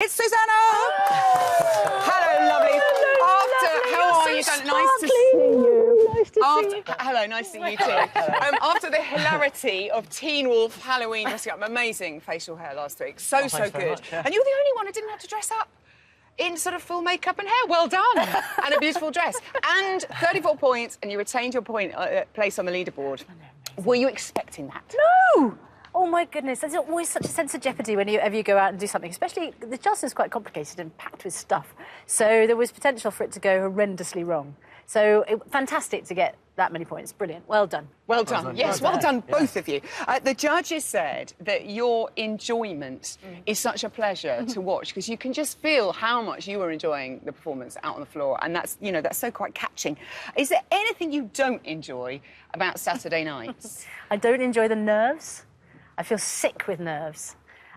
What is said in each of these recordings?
It's Susanna! Hello, lovely. How are you? Nice to see you. Nice to see you. Hello, nice to see you too. After the hilarity of Teen Wolf Halloween dressing up, amazing facial hair last week. So good. Much, yeah. And you're the only one who didn't have to dress up in sort of full makeup and hair. Well done. And a beautiful dress. And 34 points, and you retained your place on the leaderboard. Were you expecting that? No! Oh, my goodness. There's always such a sense of jeopardy whenever you go out and do something, especially the Justin's quite complicated and packed with stuff. So there was potential for it to go horrendously wrong. So fantastic to get that many points. Brilliant. Well done. Well done. Yes, well done, both of you. The judges said that your enjoyment is such a pleasure to watch because you can just feel how much you were enjoying the performance out on the floor, and that's, you know, that's so quite catching. Is there anything you don't enjoy about Saturday nights? I don't enjoy the nerves. I feel sick with nerves,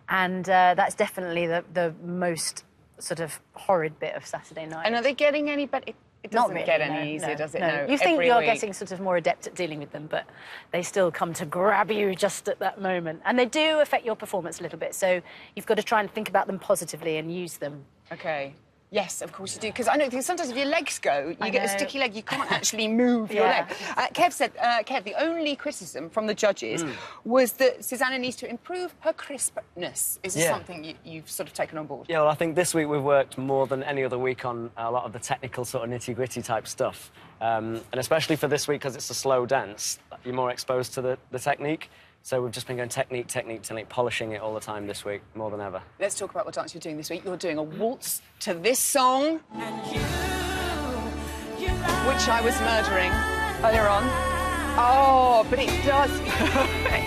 and that's definitely the most sort of horrid bit of Saturday night. And are they getting any better? It doesn't really, get any easier, no, does it? No. No. You think Every you're week. getting sort of more adept at dealing with them, but they still come to grab you just at that moment. And they do affect your performance a little bit, so you've got to try and think about them positively and use them. OK. Yes, of course you do, because I know sometimes if your legs go, you get a sticky leg, you can't actually move your leg. Kev said, Kev, the only criticism from the judges was that Susanna needs to improve her crispness. Is this something you've sort of taken on board? Yeah, well, I think this week we've worked more than any other week on a lot of the technical sort of nitty-gritty type stuff. And especially for this week, because it's a slow dance, you're more exposed to the technique. So we've just been going technique, technique, technique, polishing it all the time this week, more than ever. Let's talk about what dance you're doing this week. You're doing a waltz to this song, which I was murdering earlier on. Oh, but it does,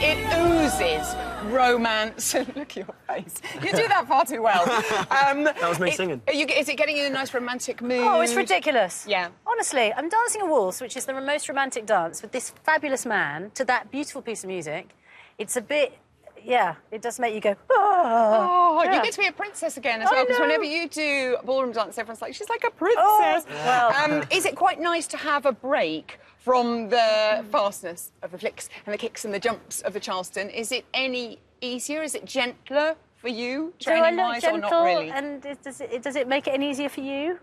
it oozes romance. Look at your face. You do that far too well. That was me singing. Is it getting you in a nice romantic mood? Oh, it's ridiculous. Yeah. Honestly, I'm dancing a waltz, which is the most romantic dance, with this fabulous man to that beautiful piece of music. It's a bit... Yeah, it does make you go, oh, you get to be a princess again as well, because whenever you do ballroom dance, everyone's like, she's like a princess. Oh, well. Is it quite nice to have a break from the fastness of the flicks and the kicks and the jumps of the Charleston? Is it any easier? Is it gentler for you, training-wise, or not really? And does it make it any easier for you?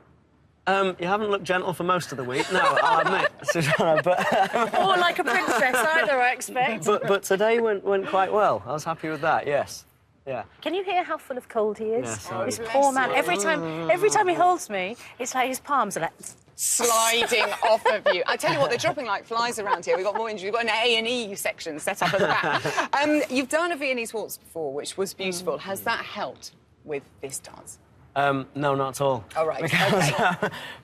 You haven't looked gentle for most of the week, no, I'll admit, Susanna, but... Or like a princess either, I expect. But today went quite well. I was happy with that, yes. Yeah. Can you hear how full of cold he is? Yeah, sorry. This poor man. Every time he holds me, it's like his palms are like... sliding off of you. I tell you what, they're dropping like flies around here. We've got more injuries. We've got an A&E section set up at the back. You've done a Viennese waltz before, which was beautiful. Has that helped with this dance? No, not at all. Oh, right.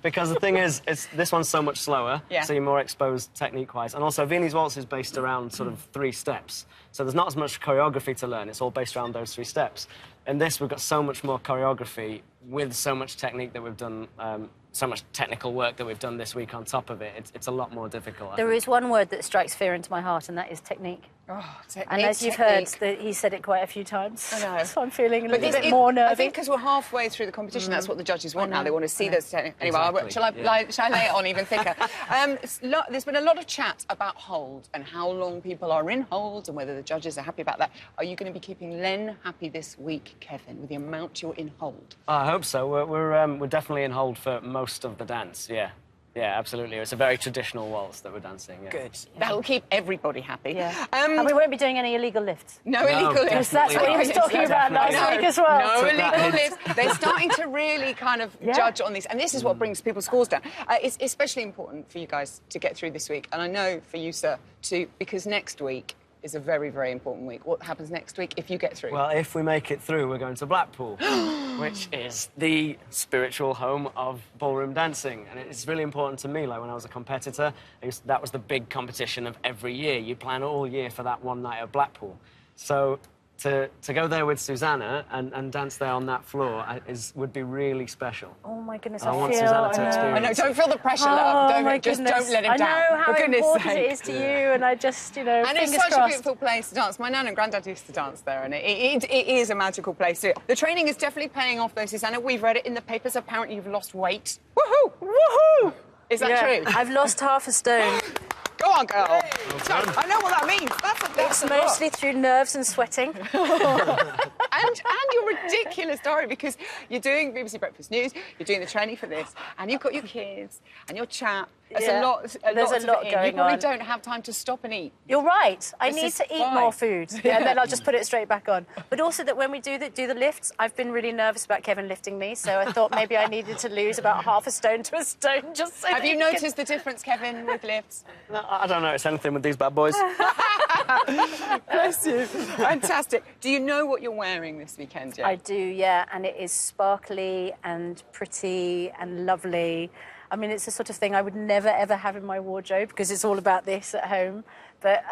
Because the thing is, this one's so much slower, so you're more exposed technique-wise. And also, Viennese waltz is based around sort of 3 steps. So there's not as much choreography to learn. It's all based around those 3 steps. In this, we've got so much more choreography with so much technique that we've done, so much technical work that we've done this week on top of it. It's a lot more difficult. There is one word that strikes fear into my heart, and that is technique. Oh, technique. And as you've heard, he said it quite a few times. I know. So I'm feeling a little bit more nervy. I think because we're halfway through the competition, that's what the judges want now. They want to see those techniques. Anyway, Exactly. shall I lay it on even thicker? There's been a lot of chat about hold and how long people are in hold and whether the judges are happy about that. Are you going to be keeping Len happy this week, Kevin, with the amount you're in hold? I hope so. We're definitely in hold for most of the dance, yeah. Yeah, absolutely. It's a very traditional waltz that we're dancing, yeah. Good. That'll keep everybody happy. Yeah. And we won't be doing any illegal lifts. No illegal lifts. That's what he was talking about last week as well. No illegal lifts. They're starting to really kind of judge on these, and this is what brings people's scores down. It's especially important for you guys to get through this week, and I know for you, sir, too, because next week is a very, very important week. What happens next week if you get through? Well, if we make it through, we're going to Blackpool, which is the spiritual home of ballroom dancing. And it's really important to me. Like, when I was a competitor, that was the big competition of every year. You plan all year for that one night at Blackpool. So to go there with Susanna and dance there on that floor would be really special. Oh, my goodness, I want Susanna to experience. I know, don't feel the pressure, love. Don't let him down. I know how for goodness important sake. it is to you, and I just, you know, and fingers it's such crossed. a beautiful place to dance. My nan and granddad used to dance there, and it is a magical place too. The training is definitely paying off, though, Susanna. We've read it in the papers. Apparently, you've lost weight. Woohoo! Woohoo! Is that true? I've lost half a stone. Go on, girl. I know what that means. That's It's mostly through nerves and sweating. and your ridiculous diary, because you're doing BBC Breakfast News, you're doing the training for this, and you've got your kids and your chap. There's a lot going on. You probably don't have time to stop and eat. You're right. I need to eat more food, and then I'll just put it straight back on. But also that when we do the lifts, I've been really nervous about Kevin lifting me, so I thought maybe I needed to lose about half a stone to a stone just so. Have you noticed the difference, Kevin, with lifts? No, I don't notice anything with these bad boys. Bless you. Fantastic. Do you know what you're wearing this weekend yet? I do, yeah, and it is sparkly and pretty and lovely. I mean, it's the sort of thing I would never, ever have in my wardrobe because it's all about this at home. But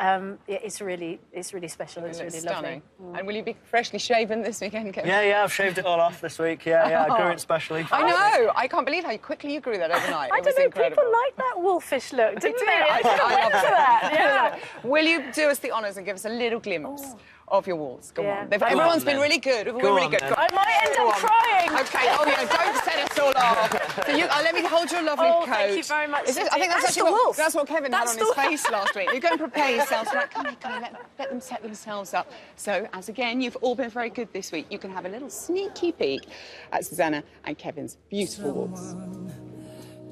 it's really special. It's really stunning. lovely. And will you be freshly shaven this weekend, Kevin? Yeah, I've shaved it all off this week. Yeah, I grew it specially. I know. I can't believe how quickly you grew that overnight. I don't know, incredible. people like that wolfish look, didn't they? I love that. Yeah. Will you do us the honours and give us a little glimpse of your walls? Go on. Everyone's been really good. Go on, good. I might end up crying. OK, don't set us all off. So let me hold your lovely coat. Thank you very much. I think that's actually that's what Kevin had on his face last week. You go and prepare yourselves. Right, come on, let them set themselves up. So, as again, you've all been very good this week, you can have a little sneaky peek at Susanna and Kevin's beautiful walks.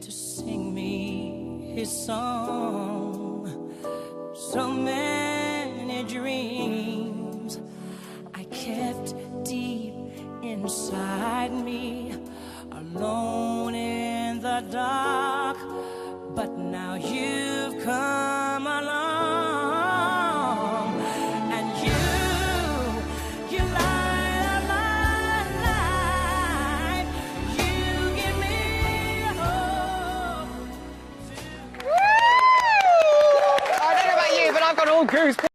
To sing me his song, so many dreams I kept deep inside me, alone in the dark, but now you've come